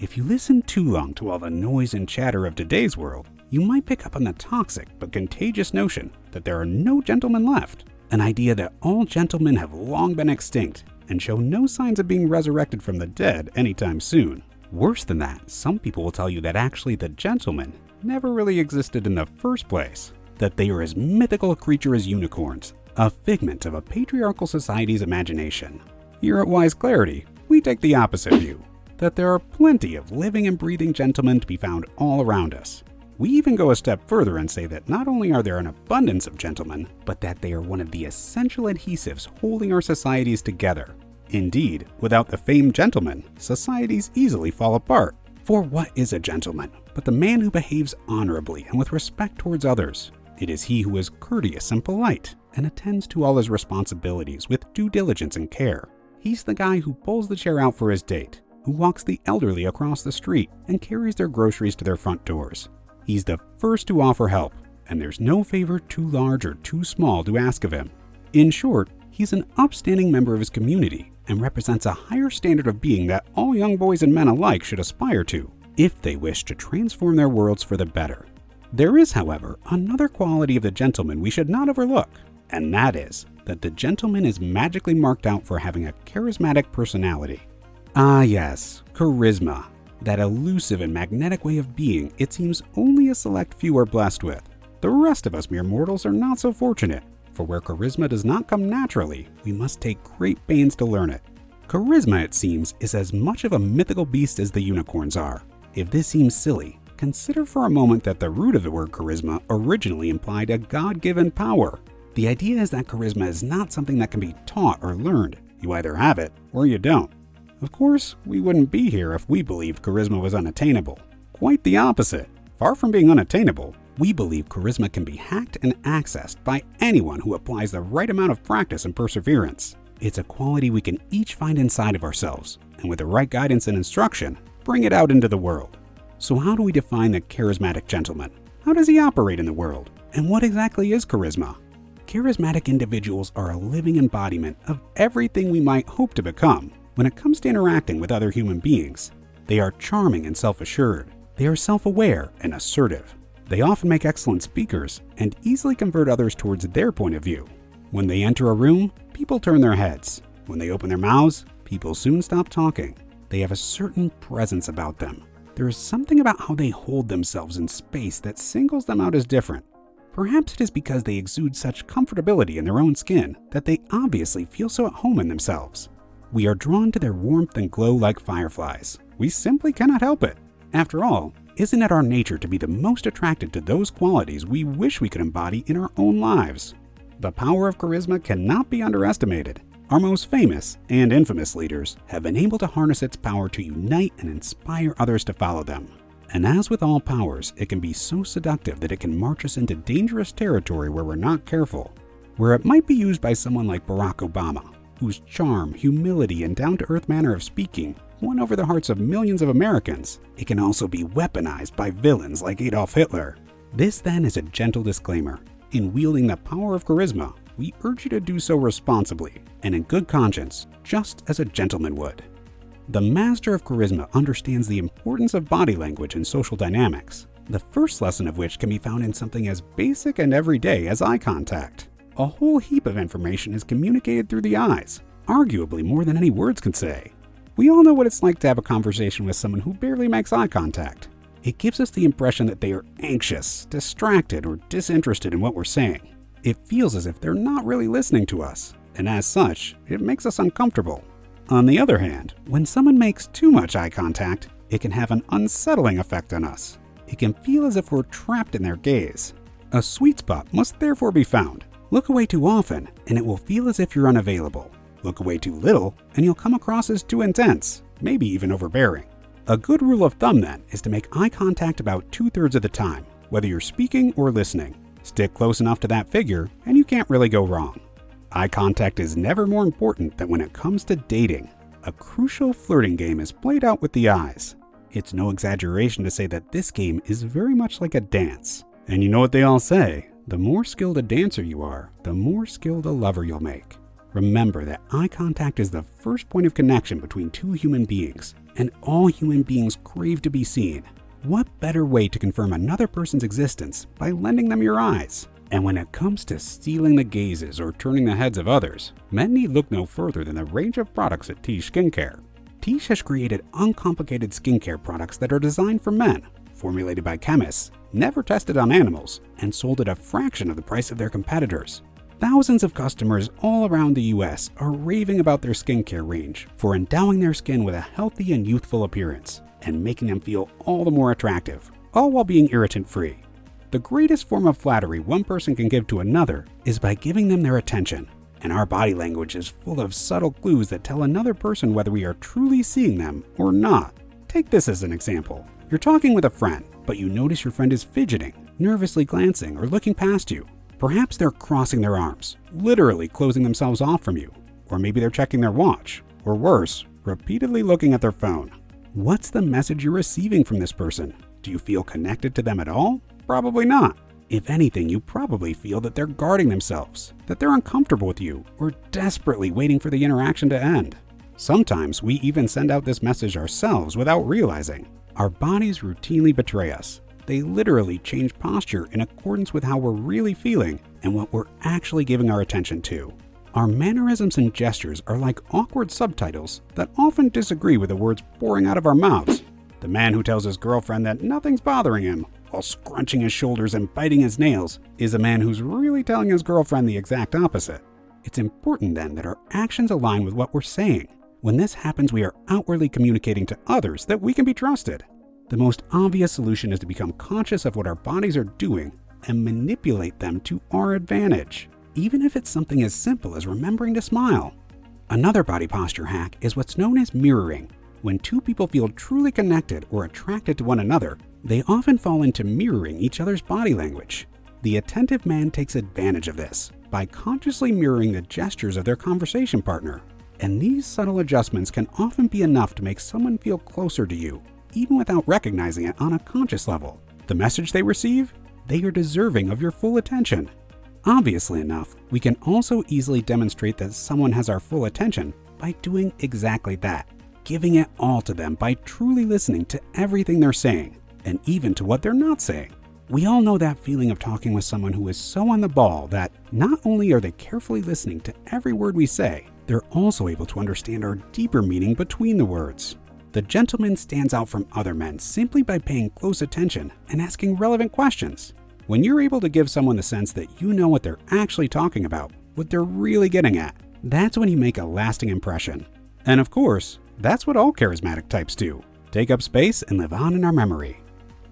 If you listen too long to all the noise and chatter of today's world, you might pick up on the toxic but contagious notion that there are no gentlemen left, an idea that all gentlemen have long been extinct and show no signs of being resurrected from the dead anytime soon. Worse than that, some people will tell you that actually the gentleman never really existed in the first place, that they are as mythical a creature as unicorns, a figment of a patriarchal society's imagination. Here at Wise Clarity, we take the opposite view, that there are plenty of living and breathing gentlemen to be found all around us. We even go a step further and say that not only are there an abundance of gentlemen, but that they are one of the essential adhesives holding our societies together. Indeed, without the famed gentleman, societies easily fall apart. For what is a gentleman but the man who behaves honorably and with respect towards others? It is he who is courteous and polite and attends to all his responsibilities with due diligence and care. He's the guy who pulls the chair out for his date, who walks the elderly across the street and carries their groceries to their front doors. He's the first to offer help, and there's no favor too large or too small to ask of him. In short, he's an upstanding member of his community and represents a higher standard of being that all young boys and men alike should aspire to, if they wish to transform their worlds for the better. There is, however, another quality of the gentleman we should not overlook, and that is that the gentleman is magically marked out for having a charismatic personality. Ah yes, charisma, that elusive and magnetic way of being it seems only a select few are blessed with. The rest of us mere mortals are not so fortunate, for where charisma does not come naturally, we must take great pains to learn it. Charisma, it seems, is as much of a mythical beast as the unicorns are. If this seems silly, consider for a moment that the root of the word charisma originally implied a God-given power. The idea is that charisma is not something that can be taught or learned. You either have it or you don't. Of course, we wouldn't be here if we believed charisma was unattainable. Quite the opposite. Far from being unattainable, we believe charisma can be hacked and accessed by anyone who applies the right amount of practice and perseverance. It's a quality we can each find inside of ourselves, and with the right guidance and instruction, bring it out into the world. So how do we define the charismatic gentleman? How does he operate in the world? And what exactly is charisma? Charismatic individuals are a living embodiment of everything we might hope to become. When it comes to interacting with other human beings, they are charming and self-assured. They are self-aware and assertive. They often make excellent speakers and easily convert others towards their point of view. When they enter a room, people turn their heads. When they open their mouths, people soon stop talking. They have a certain presence about them. There is something about how they hold themselves in space that singles them out as different. Perhaps it is because they exude such comfortability in their own skin that they obviously feel so at home in themselves. We are drawn to their warmth and glow like fireflies. We simply cannot help it. After all, isn't it our nature to be the most attracted to those qualities we wish we could embody in our own lives? The power of charisma cannot be underestimated. Our most famous and infamous leaders have been able to harness its power to unite and inspire others to follow them. And as with all powers, it can be so seductive that it can march us into dangerous territory where we're not careful. Where it might be used by someone like Barack Obama, whose charm, humility, and down-to-earth manner of speaking won over the hearts of millions of Americans, it can also be weaponized by villains like Adolf Hitler. This then is a gentle disclaimer. In wielding the power of charisma, we urge you to do so responsibly and in good conscience, just as a gentleman would. The master of charisma understands the importance of body language and social dynamics, the first lesson of which can be found in something as basic and everyday as eye contact. A whole heap of information is communicated through the eyes, arguably more than any words can say. We all know what it's like to have a conversation with someone who barely makes eye contact. It gives us the impression that they are anxious, distracted, or disinterested in what we're saying. It feels as if they're not really listening to us, and as such, it makes us uncomfortable. On the other hand, when someone makes too much eye contact, it can have an unsettling effect on us. It can feel as if we're trapped in their gaze. A sweet spot must therefore be found. Look away too often, and it will feel as if you're unavailable. Look away too little, and you'll come across as too intense, maybe even overbearing. A good rule of thumb, then, is to make eye contact about 2/3 of the time, whether you're speaking or listening. Stick close enough to that figure, and you can't really go wrong. Eye contact is never more important than when it comes to dating. A crucial flirting game is played out with the eyes. It's no exaggeration to say that this game is very much like a dance. And you know what they all say, the more skilled a dancer you are, the more skilled a lover you'll make. Remember that eye contact is the first point of connection between two human beings, and all human beings crave to be seen. What better way to confirm another person's existence by lending them your eyes? And when it comes to stealing the gazes or turning the heads of others, men need look no further than the range of products at Tiege Skincare. Tiege has created uncomplicated skincare products that are designed for men, formulated by chemists, never tested on animals, and sold at a fraction of the price of their competitors. Thousands of customers all around the US are raving about their skincare range for endowing their skin with a healthy and youthful appearance and making them feel all the more attractive, all while being irritant-free. The greatest form of flattery one person can give to another is by giving them their attention, and our body language is full of subtle clues that tell another person whether we are truly seeing them or not. Take this as an example. You're talking with a friend, but you notice your friend is fidgeting, nervously glancing, or looking past you. Perhaps they're crossing their arms, literally closing themselves off from you, or maybe they're checking their watch, or worse, repeatedly looking at their phone. What's the message you're receiving from this person? Do you feel connected to them at all? Probably not. If anything, you probably feel that they're guarding themselves, that they're uncomfortable with you, or desperately waiting for the interaction to end. Sometimes we even send out this message ourselves without realizing. Our bodies routinely betray us. They literally change posture in accordance with how we're really feeling and what we're actually giving our attention to. Our mannerisms and gestures are like awkward subtitles that often disagree with the words pouring out of our mouths. The man who tells his girlfriend that nothing's bothering him while scrunching his shoulders and biting his nails is a man who's really telling his girlfriend the exact opposite. It's important then that our actions align with what we're saying. When this happens, we are outwardly communicating to others that we can be trusted. The most obvious solution is to become conscious of what our bodies are doing and manipulate them to our advantage, even if it's something as simple as remembering to smile. Another body posture hack is what's known as mirroring. When two people feel truly connected or attracted to one another, they often fall into mirroring each other's body language. The attentive man takes advantage of this by consciously mirroring the gestures of their conversation partner. And these subtle adjustments can often be enough to make someone feel closer to you, even without recognizing it on a conscious level. The message they receive? They are deserving of your full attention. Obviously enough, we can also easily demonstrate that someone has our full attention by doing exactly that, giving it all to them by truly listening to everything they're saying, and even to what they're not saying. We all know that feeling of talking with someone who is so on the ball that not only are they carefully listening to every word we say, they're also able to understand our deeper meaning between the words. The gentleman stands out from other men simply by paying close attention and asking relevant questions. When you're able to give someone the sense that you know what they're actually talking about, what they're really getting at, that's when you make a lasting impression. And of course, that's what all charismatic types do: take up space and live on in our memory.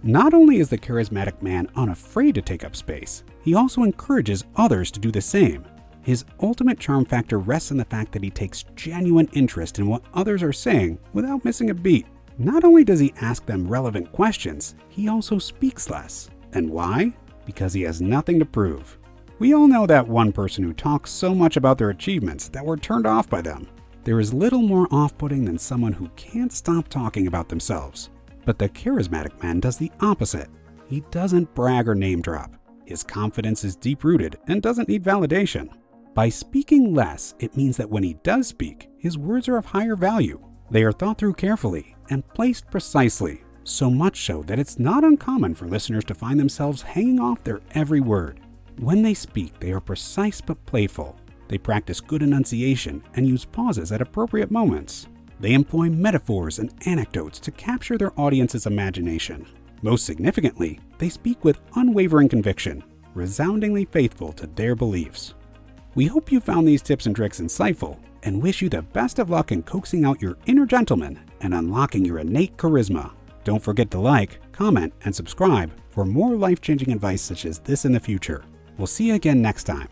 Not only is the charismatic man unafraid to take up space, he also encourages others to do the same. His ultimate charm factor rests in the fact that he takes genuine interest in what others are saying without missing a beat. Not only does he ask them relevant questions, he also speaks less. And why? Because he has nothing to prove. We all know that one person who talks so much about their achievements that we're turned off by them. There is little more off-putting than someone who can't stop talking about themselves. But the charismatic man does the opposite. He doesn't brag or name drop. His confidence is deep-rooted and doesn't need validation. By speaking less, it means that when he does speak, his words are of higher value. They are thought through carefully and placed precisely, so much so that it's not uncommon for listeners to find themselves hanging off their every word. When they speak, they are precise but playful. They practice good enunciation and use pauses at appropriate moments. They employ metaphors and anecdotes to capture their audience's imagination. Most significantly, they speak with unwavering conviction, resoundingly faithful to their beliefs. We hope you found these tips and tricks insightful and wish you the best of luck in coaxing out your inner gentleman and unlocking your innate charisma. Don't forget to like, comment, and subscribe for more life-changing advice such as this in the future. We'll see you again next time.